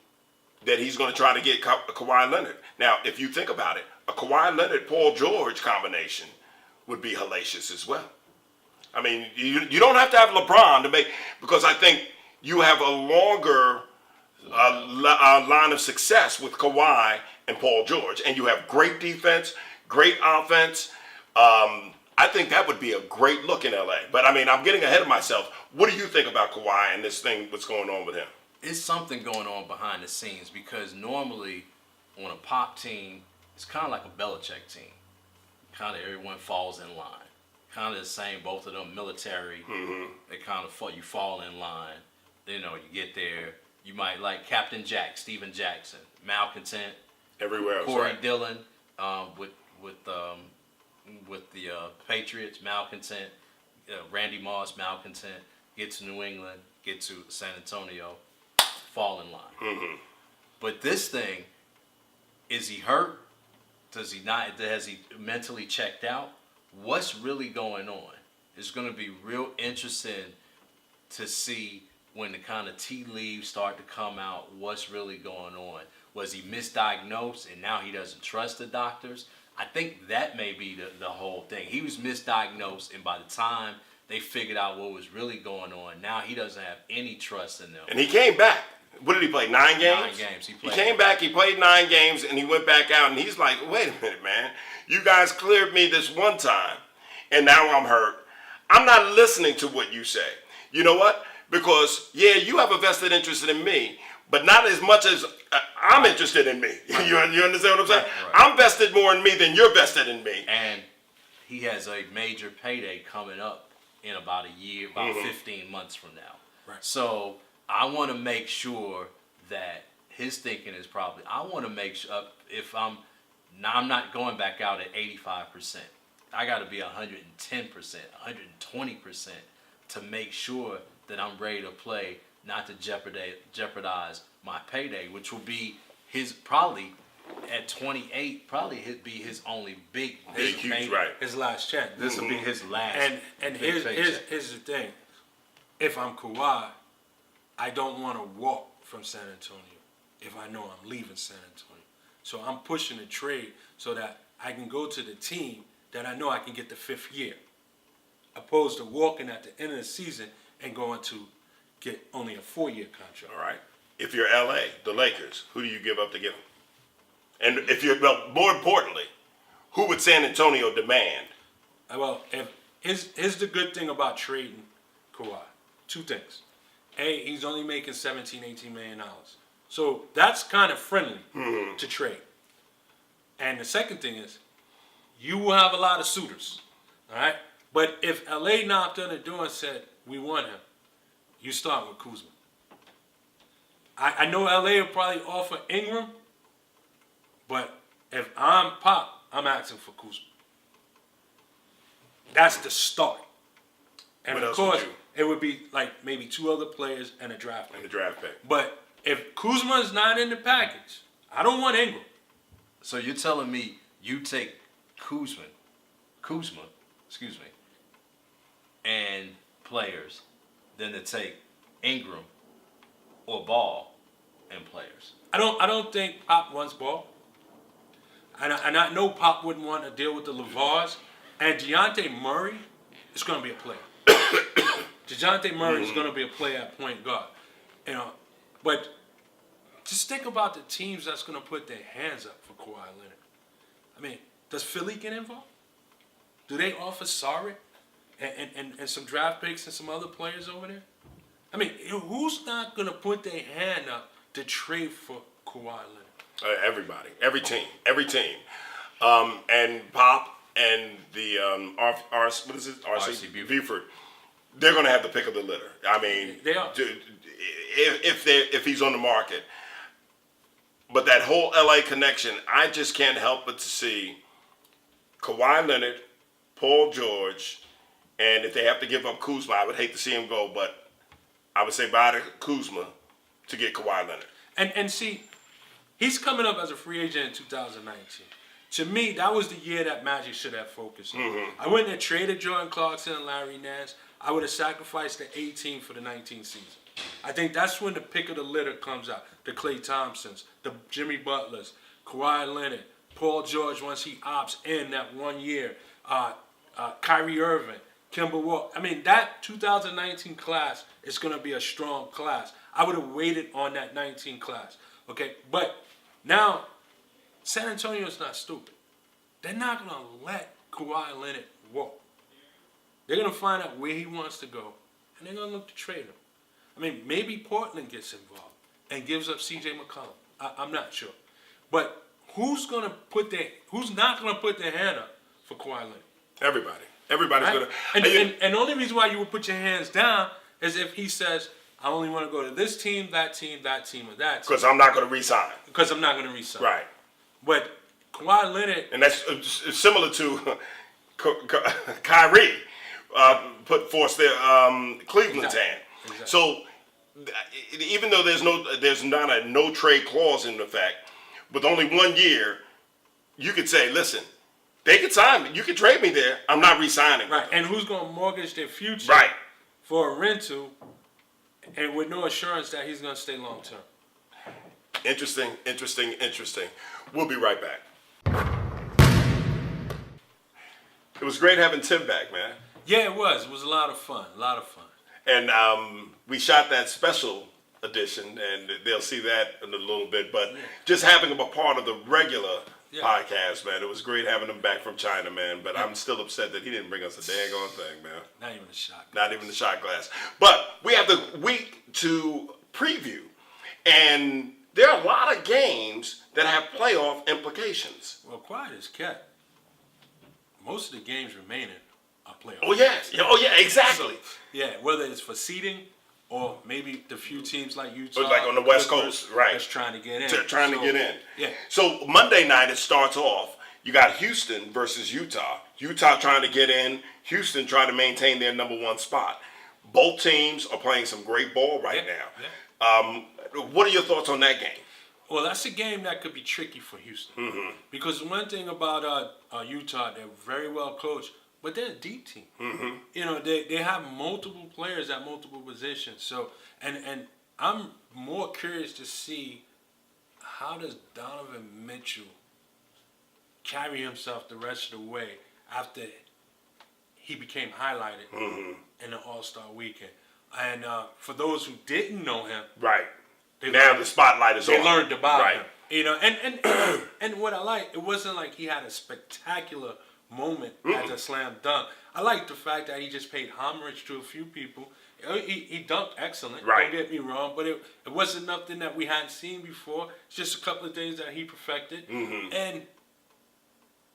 S3: that he's going to try to get Kawhi Leonard. Now, if you think about it, a Kawhi Leonard-Paul George combination would be hellacious as well. I mean, you don't have to have LeBron to make, because I think you have a longer line of success with Kawhi and Paul George, and you have great defense, great offense. I think that would be a great look in LA. But I mean, I'm getting ahead of myself. What do you think about Kawhi and this thing, what's going on with him?
S5: It's something going on behind the scenes, because normally on a Pop team, it's kind of like a Belichick team. Kind of everyone falls in line. Kind of the same, both of them military. Mm-hmm. They kind of you fall in line. You get there. You might like Captain Jack, Steven Jackson, malcontent.
S3: Everywhere else,
S5: Corey
S3: right?
S5: Dillon with the Patriots, malcontent. Randy Moss, malcontent. Get to New England, get to San Antonio, fall in line.
S3: Mm-hmm.
S5: But this thing, is he hurt? Does he not? Has he mentally checked out? What's really going on? It's going to be real interesting to see when the kind of tea leaves start to come out, what's really going on. Was he misdiagnosed and now he doesn't trust the doctors? I think that may be the whole thing. He was misdiagnosed, and by the time they figured out what was really going on, now he doesn't have any trust in them.
S3: And he came back. What did he play, 9 games?
S5: 9 games.
S3: He came back, he played 9 games, and he went back out, and he's like, wait a minute, man. You guys cleared me this one time, and now I'm hurt. I'm not listening to what you say. You know what? Because, yeah, you have a vested interest in me, but not as much as I'm interested in me. You understand what I'm saying?
S5: Right.
S3: I'm vested more in me than you're vested in me.
S5: And he has a major payday coming up in about a year, about 15 months from now.
S4: Right.
S5: So I want to make sure that his thinking is probably, I want to make sure, if I'm not going back out at 85%. I got to be 110%, 120% to make sure that I'm ready to play, not to jeopardize my payday, which will be his, probably at 28, probably be his only big
S3: Huge,
S5: payday.
S3: right.
S4: His last chance.
S5: This will be his last.
S4: And
S5: big
S4: here's
S5: paycheck.
S4: the thing. If I'm Kawhi, I don't want to walk from San Antonio if I know I'm leaving San Antonio. So I'm pushing a trade so that I can go to the team that I know I can get the 5th year, opposed to walking at the end of the season and going to get only a 4-year contract.
S3: All right. If you're LA, the Lakers, who do you give up to get him? And if you're, well, more importantly, Who would San Antonio demand?
S4: Well, here's the good thing about trading Kawhi. Two things. A, he's only making $17, $18 million. So that's kind of friendly to trade. And the second thing is, you will have a lot of suitors. All right? But if LA knocked on the door and said, we want him, you start with Kuzma. I know LA will probably offer Ingram, but if I'm Pop, I'm asking for Kuzma. That's the start. And
S3: What
S4: of
S3: else
S4: course,
S3: would you?
S4: it would be like maybe 2 other players and a draft pick.
S3: And the draft pick.
S4: But if Kuzma's not in the package, I don't want Ingram.
S5: So you're telling me you take Kuzma, and players, than to take Ingram or Ball and players.
S4: I don't think Pop wants Ball. And I know Pop wouldn't want to deal with the LeVars. And DeJounte Murray is going to be a player. DeJounte Murray is going to be a player at point guard. You know, but just think about the teams that's going to put their hands up for Kawhi Leonard. I mean, does Philly get involved? Do they offer Saric and some draft picks and some other players over there? I mean, who's not going to put their hand up to trade for Kawhi Leonard?
S3: Everybody, every team. And Pop and the RC Buford, they're going to have the pick of the litter. I mean,
S4: They are.
S3: if he's on the market. But that whole LA connection, I just can't help but to see Kawhi Leonard, Paul George, and if they have to give up Kuzma, I would hate to see him go, but I would say bye to Kuzma to get Kawhi Leonard.
S4: And see, he's coming up as a free agent in 2019. To me, that was the year that Magic should have focused on. I wouldn't have traded Jordan Clarkson and Larry Nance. I would have sacrificed the 18 for the 19 season. I think that's when the pick of the litter comes out. The Klay Thompsons, the Jimmy Butlers, Kawhi Leonard, Paul George once he opts in that 1 year, Kyrie Irving, Kemba Walker. I mean, that 2019 class is going to be a strong class. I would have waited on that 19 class. Okay, but now San Antonio's not stupid. They're not going to let Kawhi Leonard walk. They're going to find out where he wants to go, and they're going to look to trade him. I mean, maybe Portland gets involved and gives up C.J. McCollum. I'm not sure. But who's not going to put their hand up for Kawhi Leonard?
S3: Everybody's
S4: Right?
S3: going to.
S4: And the only reason why you would put your hands down is if he says, I only want to go to this team, that team, that team, or that team.
S3: Because I'm not going to re-sign.
S4: Because I'm not going to resign.
S3: Right.
S4: But Kawhi Leonard...
S3: And that's similar to Kyrie forced their Cleveland's hand.
S4: Exactly.
S3: So even though there's not a no trade clause in effect, with only 1 year, you could say, listen, they could sign me. You could trade me there. I'm not re-signing.
S4: Right. And who's going to mortgage their future
S3: Right.
S4: for a rental and with no assurance that he's going to stay long term?
S3: Interesting. We'll be right back. It was great having Tim back, man.
S4: Yeah, it was. It was a lot of fun.
S3: And we shot that special edition, and they'll see that in a little bit. But just having him a part of the regular podcast, man, it was great having him back from China, man. But I'm still upset that he didn't bring us a daggone thing, man.
S4: Not even a shot.
S3: Not even the shot glass. But we have the week to preview, and there are a lot of games that have playoff implications.
S4: Well, quiet as kept. Most of the games remaining are playoff.
S3: Oh, yes. Oh, yeah, exactly.
S4: Yeah, whether it's for seeding or maybe the few teams like Utah.
S3: Like on the West
S4: Clippers
S3: Coast, right.
S4: That's trying to get in.
S3: Trying to get in.
S4: Yeah.
S3: So Monday night it starts off. You got Houston versus Utah. Utah trying to get in. Houston trying to maintain their number 1 spot. Both teams are playing some great ball right now.
S4: Yeah.
S3: What are your thoughts on that game?
S4: Well, that's a game that could be tricky for Houston. Because one thing about Utah, they're very well coached, but they're a deep team. You know, they have multiple players at multiple positions. So, and I'm more curious to see how does Donovan Mitchell carry himself the rest of the way after he became highlighted in the All-Star weekend. And for those who didn't know him,
S3: Right.
S4: They
S3: now
S4: learned,
S3: the spotlight is on.
S4: They learned about him. You know, and what I like, it wasn't like he had a spectacular moment as a slam dunk. I like the fact that he just paid homage to a few people. He dunked excellent,
S3: Right.
S4: Don't get me wrong, but it wasn't nothing that we hadn't seen before. It's just a couple of things that he perfected. And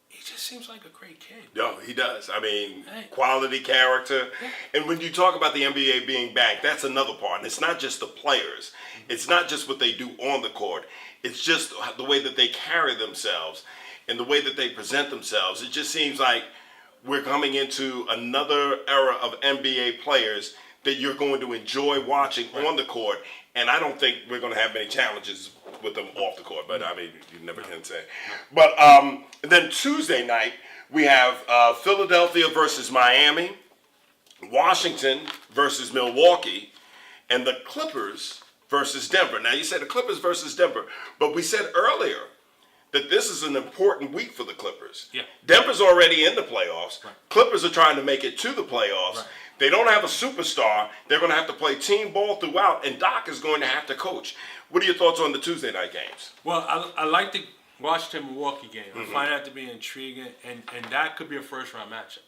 S4: he just seems like a great kid.
S3: No, he does. I mean,
S4: Hey.
S3: quality, character. And when you talk about the NBA being back, that's another part. And it's not just the players. It's not just what they do on the court. It's just the way that they carry themselves and the way that they present themselves. It just seems like we're coming into another era of NBA players that you're going to enjoy watching on the court. And I don't think we're going to have many challenges with them off the court. But, I mean, you never can say. But then Tuesday night, we have Philadelphia versus Miami, Washington versus Milwaukee, and the Clippers versus Denver. Now, you said the Clippers versus Denver, but we said earlier that this is an important week for the Clippers.
S4: Yeah.
S3: Denver's already in the playoffs.
S4: Right.
S3: Clippers are trying to make it to the playoffs.
S4: Right.
S3: They don't have a superstar. They're going to have to play team ball throughout, and Doc is going to have to coach. What are your thoughts on the Tuesday night games?
S4: Well, I like the Washington-Milwaukee game. I find that to be intriguing, and that could be a first-round matchup.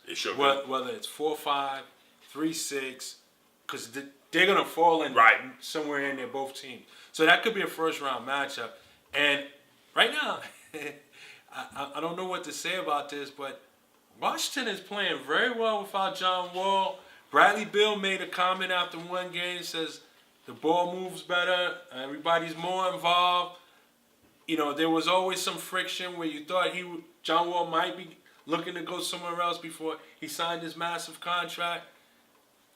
S3: It should be.
S4: Whether it's 4-5, 3-6, because they're going to fall in
S3: Right.
S4: somewhere in there, both teams. So that could be a first-round matchup. And right now, I don't know what to say about this, but Washington is playing very well without John Wall. Bradley Beal made a comment after one game, says the ball moves better, everybody's more involved. You know, there was always some friction where you thought John Wall might be looking to go somewhere else before he signed his massive contract.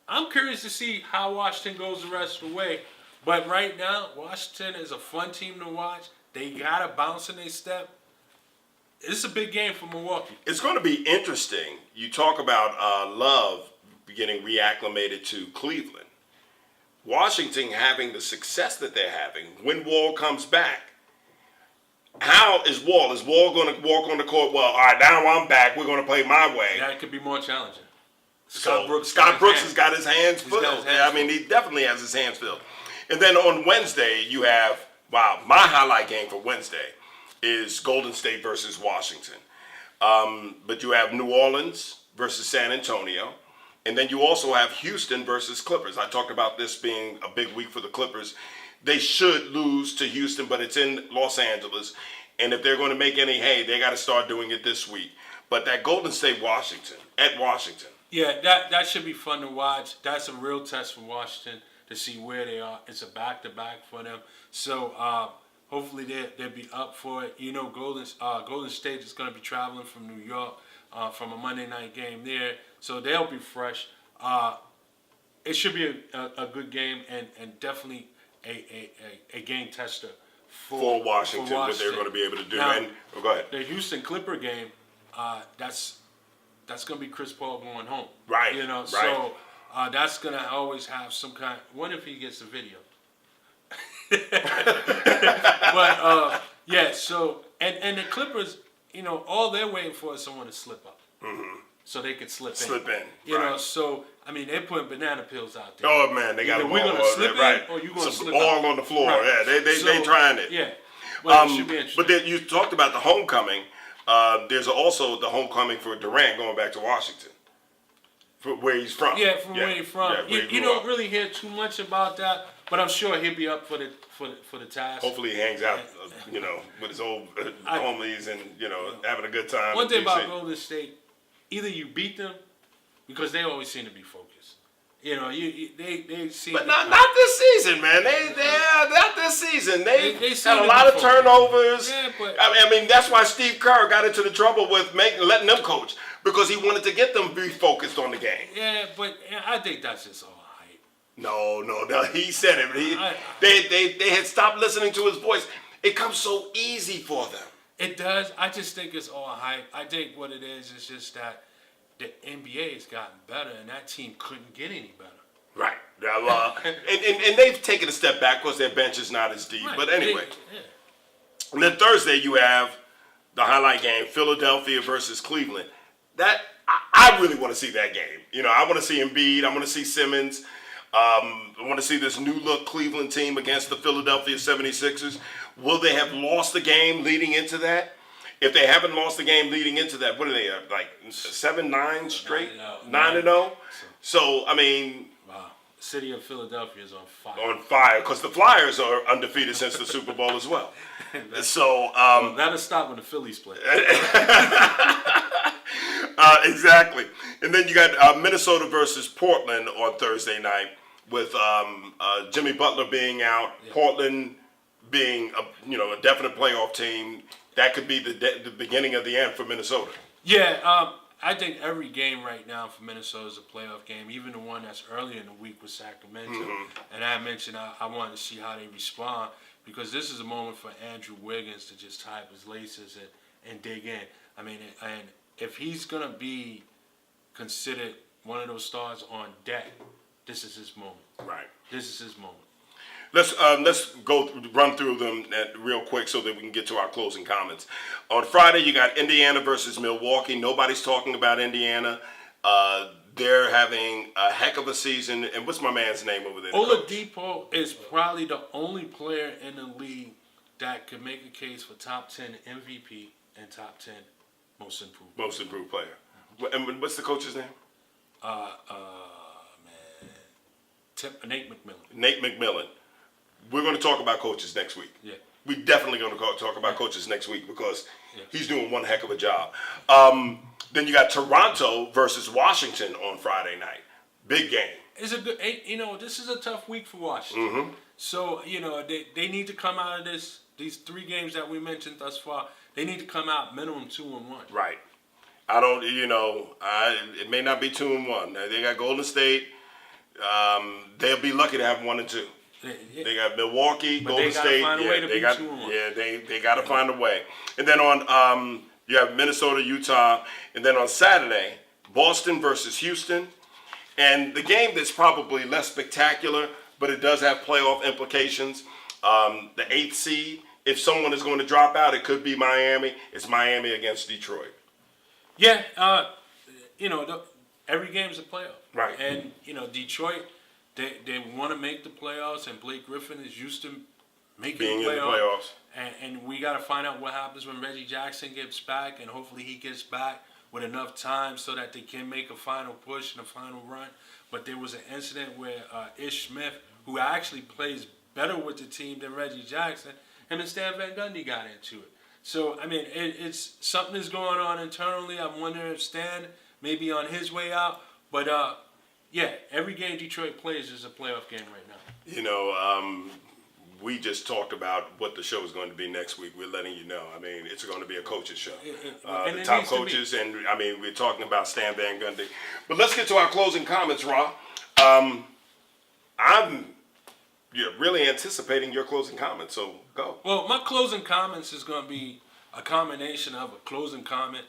S4: I'm curious to see how Washington goes the rest of the way. But right now, Washington is a fun team to watch. They got to bounce in their step. It's a big game for Milwaukee.
S3: It's going to be interesting. You talk about Love getting reacclimated to Cleveland. Washington having the success that they're having. When Wall comes back, how is Wall? Is Wall going to walk on the court? Well, all right, now I'm back. We're going to play my way.
S4: That could be more challenging.
S3: Scott Brooks has got his hands filled. I mean, he definitely has his hands filled. And then on Wednesday, you have, my highlight game for Wednesday is Golden State versus Washington. But you have New Orleans versus San Antonio. And then you also have Houston versus Clippers. I talked about this being a big week for the Clippers. They should lose to Houston, but it's in Los Angeles. And if they're going to make any hay, they got to start doing it this week. But that Golden State Washington, at Washington.
S4: Yeah, that should be fun to watch. That's a real test for Washington to see where they are. It's a back-to-back for them. So hopefully they'll be up for it. You know, Golden State is going to be traveling from New York from a Monday night game there. So they'll be fresh. It should be a good game and definitely a game tester
S3: For Washington, what they're going to be able to do.
S4: Now,
S3: go ahead.
S4: The Houston Clipper game, that's going to be Chris Paul going home.
S3: Right,
S4: You know,
S3: right.
S4: so that's going to always have some kind. What if he gets the video? But yeah, so and the Clippers, you know, all they're waiting for is someone to slip up, so they could slip in. You know, so I mean, they're putting banana peels out there.
S3: Oh man, they got
S4: Either we're gonna slip in or you gonna slip
S3: all
S4: out.
S3: on the floor.
S4: Right.
S3: Yeah, they trying it.
S4: Yeah, well, it should be interesting.
S3: But then you talked about the homecoming. There's also the homecoming for Durant going back to Washington, from where he's from.
S4: Yeah, from where he's from.
S3: Yeah, where he
S4: You
S3: grew
S4: don't
S3: up.
S4: really hear too much about that, but I'm sure he'll be up for the task.
S3: Hopefully he hangs out, with his old homies and having a good time.
S4: One
S3: in
S4: thing about
S3: DC.
S4: Golden State, either you beat them because they always seem to be focused. You know, they seem.
S3: But
S4: to
S3: not this season, man. They not this season. They
S4: seem
S3: had a
S4: to
S3: lot
S4: be
S3: of
S4: focused.
S3: turnovers.
S4: Yeah, but
S3: I mean, that's why Steve Kerr got into the trouble with letting them coach, because he wanted to get them be focused on the game.
S4: yeah, but I think that's just all hype.
S3: No. He said it. They had stopped listening to his voice. It comes so easy for them.
S4: It does. I just think it's all hype. I think what it is just that the NBA has gotten better, and that team couldn't get any better.
S3: Right. And they've taken a step back because their bench is not as deep.
S4: Right.
S3: But anyway.
S4: Yeah.
S3: And then Thursday you have the highlight game, Philadelphia versus Cleveland. That I really want to see that game. I want to see Embiid. I want to see Simmons. I want to see this new look Cleveland team against the Philadelphia 76ers. Will they have lost the game leading into that? If they haven't lost the game leading into that, what are they at? Like 7-9 straight? 9-0? So, I mean...
S4: Wow. The city of Philadelphia is on fire.
S3: On fire, because the Flyers are undefeated since the Super Bowl as well. So...
S4: well, that'll stop when the Phillies play.
S3: Exactly. And then you got Minnesota versus Portland on Thursday night with Jimmy Butler being out, Portland being a definite playoff team. That could be the beginning of the end for Minnesota.
S4: Yeah, I think every game right now for Minnesota is a playoff game, even the one that's earlier in the week with Sacramento. Mm-hmm. And I mentioned I wanted to see how they respond because this is a moment for Andrew Wiggins to just tie up his laces and dig in. I mean, and if he's going to be considered one of those stars on deck, this is his moment.
S3: Right.
S4: This is his moment.
S3: Let's run through them real quick so that we can get to our closing comments. On Friday, you got Indiana versus Milwaukee. Nobody's talking about Indiana. They're having a heck of a season. And what's my man's name over there?
S4: Oladipo is probably the only player in the league that could make a case for top 10 MVP and top 10 most improved.
S3: Most improved player. And what's the coach's name?
S4: Nate McMillan.
S3: Nate McMillan. We're going to talk about coaches next week.
S4: Yeah.
S3: We're definitely going to talk about coaches next week because he's doing one heck of a job. Then you got Toronto versus Washington on Friday night. Big game.
S4: It's a good, this is a tough week for Washington.
S3: Mm-hmm.
S4: So, they need to come out of these 3 games that we mentioned thus far. They need to come out minimum 2-1.
S3: Right. I don't, it may not be 2-1. They got Golden State. They'll be lucky to have 1 and 2.
S4: Yeah.
S3: They got Milwaukee,
S4: but
S3: Golden State. They got to find a way. And then on you have Minnesota, Utah, and then on Saturday, Boston versus Houston. And the game that's probably less spectacular, but it does have playoff implications. The 8th seed, if someone is going to drop out, it could be Miami. It's Miami against Detroit.
S4: Yeah, every game's a playoff.
S3: Right.
S4: And, Detroit, they want to make the playoffs, and Blake Griffin is used to making the playoffs. And we got to find out what happens when Reggie Jackson gets back, and hopefully he gets back with enough time so that they can make a final push and a final run. But there was an incident where Ish Smith, who actually plays better with the team than Reggie Jackson, him and Stan Van Gundy got into it. So, I mean, it's something is going on internally. I'm wondering if Stan may be on his way out. But, every game Detroit plays is a playoff game right now.
S3: We just talked about what the show is going to be next week. We're letting you know. I mean, it's going to be a coaches show. The top coaches, and, we're talking about Stan Van Gundy. But let's get to our closing comments, Ra. I'm really anticipating your closing comments, so go.
S4: Well, my closing comments is going to be a combination of a closing comment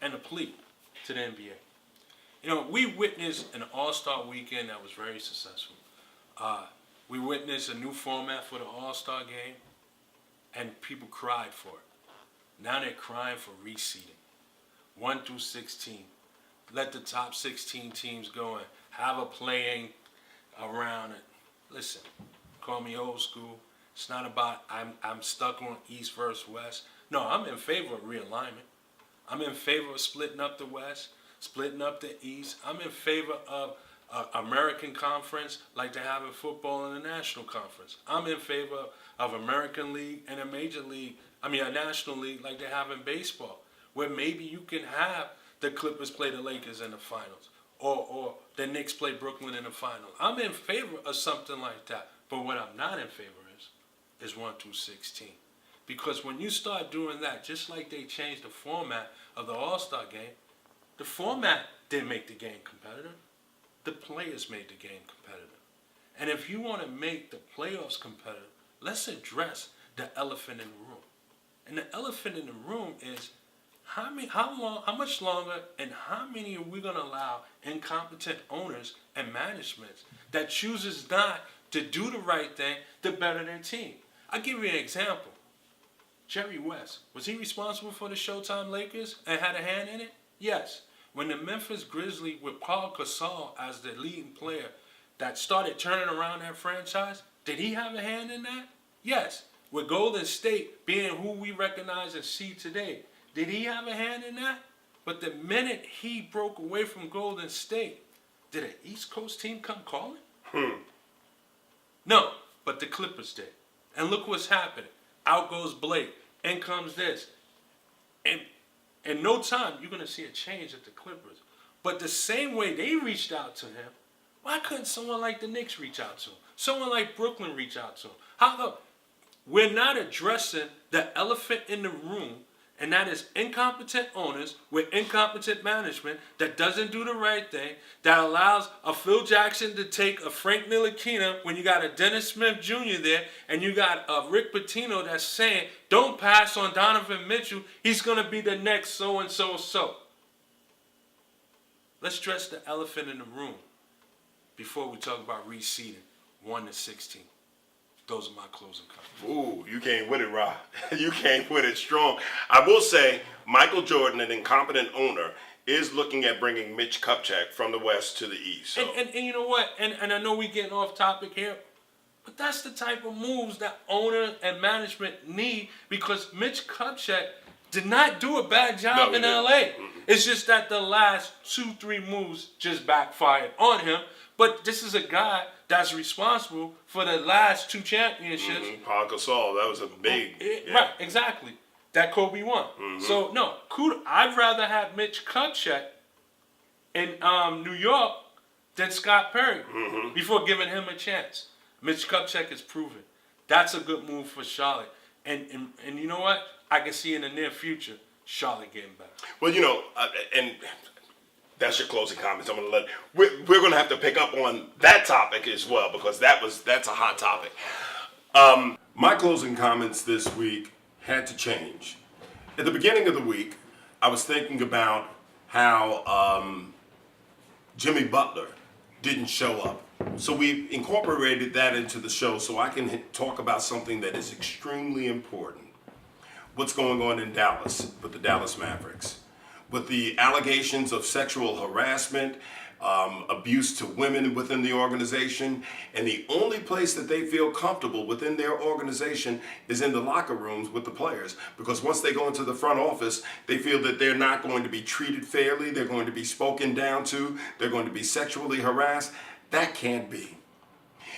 S4: and a plea to the NBA. We witnessed an All-Star weekend that was very successful. We witnessed a new format for the All-Star game, and people cried for it. Now they're crying for reseeding. 1 through 16. Let the top 16 teams go and have a playing around it. Listen, call me old school. It's not about I'm stuck on East versus West. No, I'm in favor of realignment. I'm in favor of splitting up the West, splitting up the East. I'm in favor of American Conference like they have in football and the National Conference. I'm in favor of American League and a National League like they have in baseball, where maybe you can have the Clippers play the Lakers in the finals or the Knicks play Brooklyn in the finals. I'm in favor of something like that. But what I'm not in favor is 1 through 16. Because when you start doing that, just like they changed the format of the All-Star game, the format didn't make the game competitive. The players made the game competitive. And if you want to make the playoffs competitive, let's address the elephant in the room. And the elephant in the room is how much longer and how many are we going to allow incompetent owners and managements that chooses not to do the right thing to better their team? I'll give you an example. Jerry West, was he responsible for the Showtime Lakers and had a hand in it? Yes. When the Memphis Grizzlies with Paul Gasol as the leading player that started turning around that franchise, did he have a hand in that? Yes. with Golden State being who we recognize and see today, did he have a hand in that? But the minute he broke away from Golden State, did an East Coast team come calling? No, but the Clippers did. And look what's happening. Out goes Blake. In comes this. And in no time, you're going to see a change at the Clippers. But the same way they reached out to him, why couldn't someone like the Knicks reach out to him? Someone like Brooklyn reach out to him? How come? We're not addressing the elephant in the room, and that is incompetent owners with incompetent management that doesn't do the right thing, that allows a Phil Jackson to take a Frank Ntilikina when you got a Dennis Smith Jr. there, and you got a Rick Pitino that's saying, don't pass on Donovan Mitchell, he's going to be the next so-and-so-so. Let's address the elephant in the room before we talk about reseeding 1-16. Those are my closing comments.
S3: Ooh, you came with it, Rob. You came with it strong. I will say, Michael Jordan, an incompetent owner, is looking at bringing Mitch Kupchak from the West to the East. So.
S4: And you know what? And I know we're getting off topic here, but that's the type of moves that owner and management need, because Mitch Kupchak did not do a bad job in LA. Mm-hmm. It's just that the last 2-3 moves just backfired on him. But this is a guy that's responsible for the last 2 championships.
S3: Paul Gasol, that was a big...
S4: Right, exactly. That Kobe won. Mm-hmm. So, no, I'd rather have Mitch Kupchak in New York than Scott Perry before giving him a chance. Mitch Kupchak is proven. That's a good move for Charlotte. And you know what? I can see in the near future Charlotte getting better.
S3: Well, you know, and... That's your closing comments. I'm gonna let we're gonna have to pick up on that topic as well, because that's a hot topic. My closing comments this week had to change. At the beginning of the week, I was thinking about how Jimmy Butler didn't show up. So we incorporated that into the show so I can talk about something that is extremely important. What's going on in Dallas with the Dallas Mavericks? With the allegations of sexual harassment, abuse to women within the organization, and the only place that they feel comfortable within their organization is in the locker rooms with the players. Because once they go into the front office, they feel that they're not going to be treated fairly, they're going to be spoken down to, they're going to be sexually harassed. That can't be.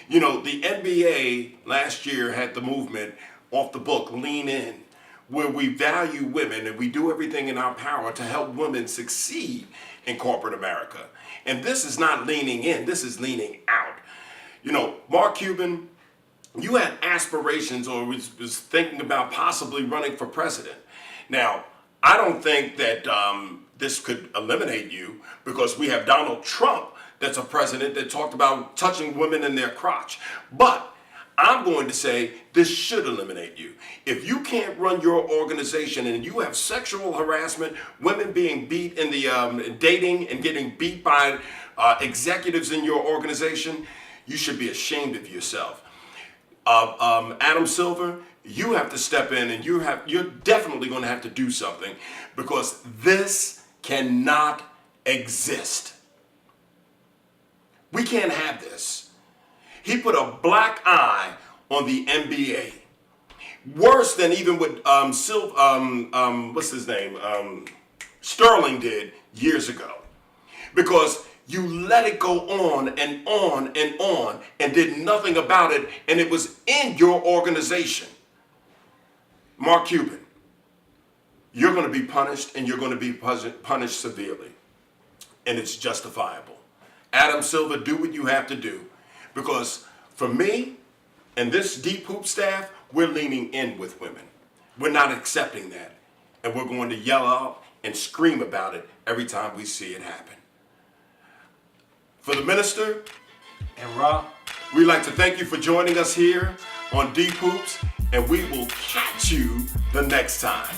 S3: You know, the NBA last year had the movement off the book, Lean In, where we value women and we do everything in our power to help women succeed in corporate America. And this is not leaning in, this is leaning out. You know, Mark Cuban, you had aspirations or was thinking about possibly running for president. Now, I don't think that this could eliminate you, because we have Donald Trump that's a president that talked about touching women in their crotch. But I'm going to say this should eliminate you. If you can't run your organization and you have sexual harassment, women being beat in the dating and getting beat by executives in your organization, you should be ashamed of yourself. Adam Silver, you have to step in, and you're definitely going to have to do something, because this cannot exist. We can't have this. He put a black eye on the NBA. Worse than even what what's his name? Sterling did years ago. Because you let it go on and on and on and did nothing about it, and it was in your organization. Mark Cuban, you're going to be punished, and you're going to be punished severely. And it's justifiable. Adam Silver, do what you have to do. Because for me and this Deep Hoop staff, we're leaning in with women. We're not accepting that. And we're going to yell out and scream about it every time we see it happen. For the minister and Rob, we'd like to thank you for joining us here on Deep Hoops, and we will catch you the next time.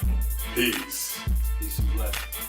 S3: Peace.
S4: Peace and blessings.